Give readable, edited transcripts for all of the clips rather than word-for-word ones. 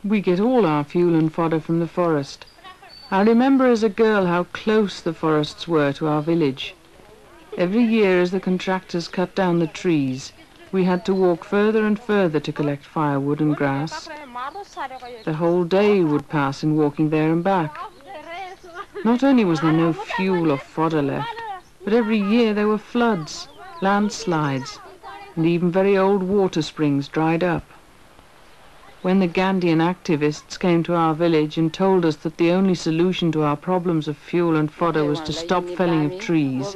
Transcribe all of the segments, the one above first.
We get all our fuel and fodder from the forest. I remember as a girl how close the forests were to our village. Every year as the contractors cut down the trees, we had to walk further and further to collect firewood and grass. The whole day would pass in walking there and back. Not only was there no fuel or fodder left, but every year there were floods, landslides, and even very old water springs dried up. When the Gandhian activists came to our village and told us that the only solution to our problems of fuel and fodder was to stop felling of trees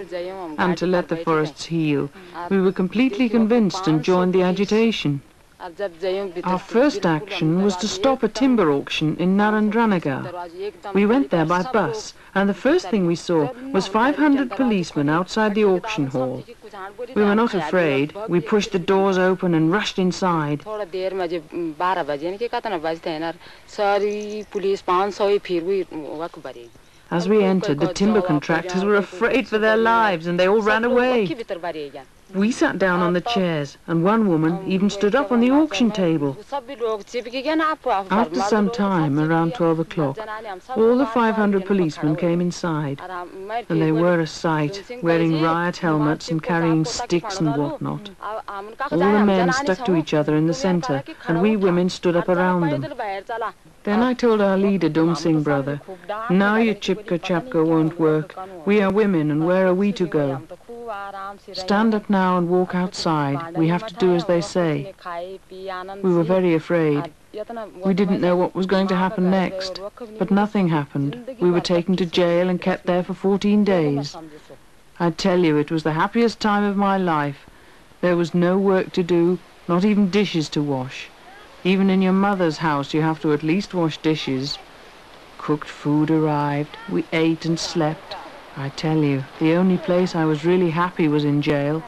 and to let the forests heal, we were completely convinced and joined the agitation. Our first action was to stop a timber auction in Narendranagar. We went there by bus, and the first thing we saw was 500 policemen outside the auction hall. We were not afraid. We pushed the doors open and rushed inside. As we entered, the timber contractors were afraid for their lives and they all ran away. We sat down on the chairs, and one woman even stood up on the auction table. After some time, around 12 o'clock, all the 500 policemen came inside, and they were a sight, wearing riot helmets and carrying sticks and whatnot. All the men stuck to each other in the centre, and we women stood up around them. Then I told our leader, Unsung brother, "Now your Chipko won't work. We are women, and where are we to go? Stand up now and walk outside. We have to do as they say." We were very afraid. We didn't know what was going to happen next, but nothing happened. We were taken to jail and kept there for 14 days. I tell you, it was the happiest time of my life. There was no work to do, not even dishes to wash. Even in your mother's house you have to at least wash dishes. Cooked food arrived. We ate and slept. I tell you, the only place I was really happy was in jail.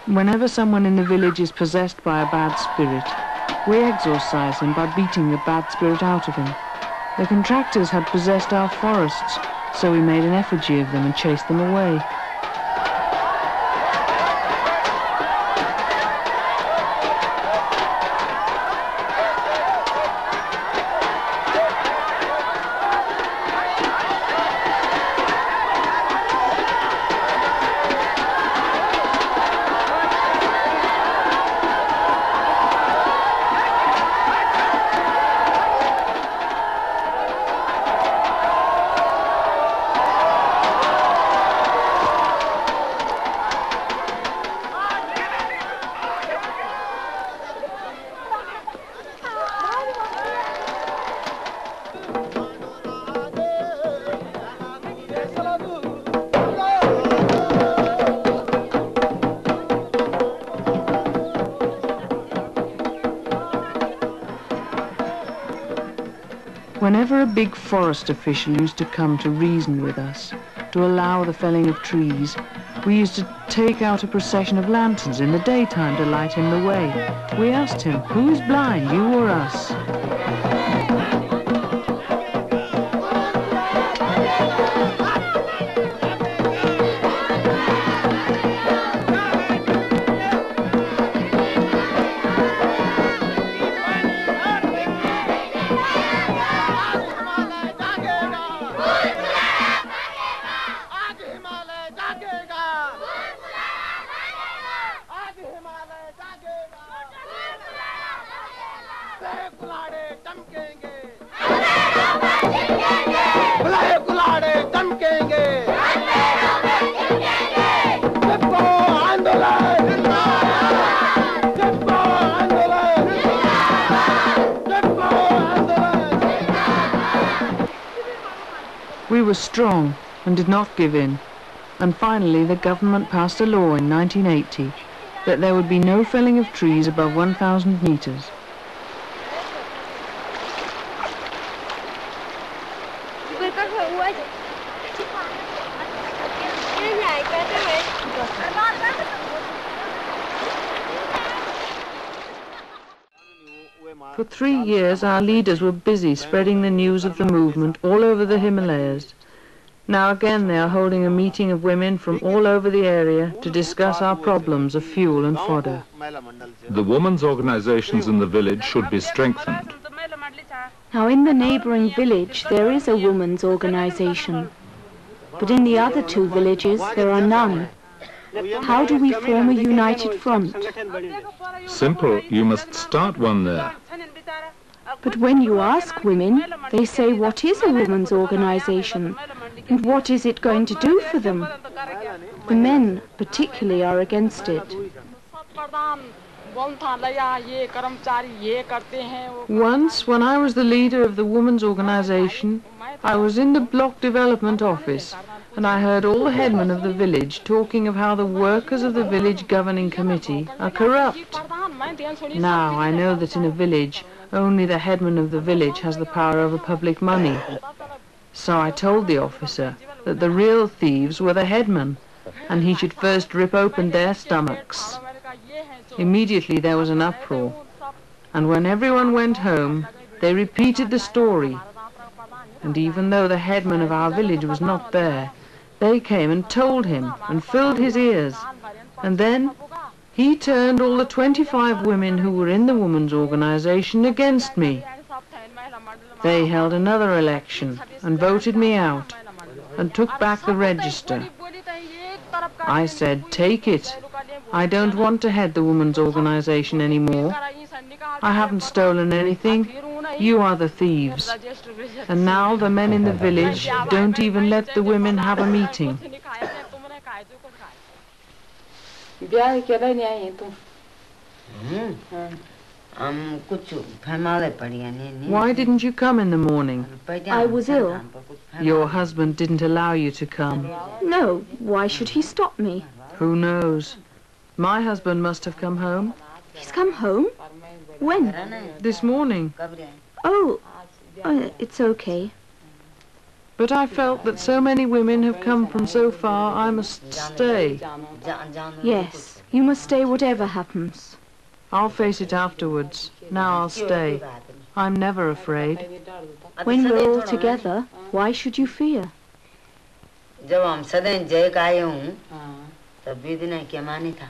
Whenever someone in the village is possessed by a bad spirit, we exorcise him by beating the bad spirit out of him. The contractors had possessed our forests, so we made an effigy of them and chased them away. Whenever a big forest official used to come to reason with us, to allow the felling of trees, we used to take out a procession of lanterns in the daytime to light him the way. We asked him, "Who is blind, you or us?" We were strong and did not give in, and finally the government passed a law in 1980 that there would be no felling of trees above 1,000 meters. For 3 years our leaders were busy spreading the news of the movement all over the Himalayas. Now again they are holding a meeting of women from all over the area to discuss our problems of fuel and fodder. The women's organizations in the village should be strengthened. Now in the neighbouring village there is a women's organization, but in the other 2 villages there are none. How do we form a united front? Simple, you must start one there. But when you ask women, they say, what is a women's organization? And what is it going to do for them? The men particularly are against it. Once, when I was the leader of the women's organization, I was in the block development office and I heard all the headmen of the village talking of how the workers of the village governing committee are corrupt. Now I know that in a village only the headman of the village has the power over public money. So I told the officer that the real thieves were the headmen and he should first rip open their stomachs. Immediately there was an uproar, and when everyone went home they repeated the story, and even though the headman of our village was not there, they came and told him and filled his ears, and then he turned all the 25 women who were in the women's organization against me. They held another election and voted me out and took back the register. I said, take it. I don't want to head the women's organization anymore. I haven't stolen anything. You are the thieves. And now the men in the village don't even let the women have a meeting. Why didn't you come in the morning? I was ill. Your husband didn't allow you to come. No, why should he stop me? Who knows? My husband must have come home. He's come home? When? This morning. Oh, it's okay. But I felt that so many women have come from so far, I must stay. Yes, you must stay whatever happens. I'll face it afterwards. Now I'll stay. I'm never afraid. When we're all together, why should you fear? जब हम सदैव जय का आए हूँ तब भी दिन है क्या मानी था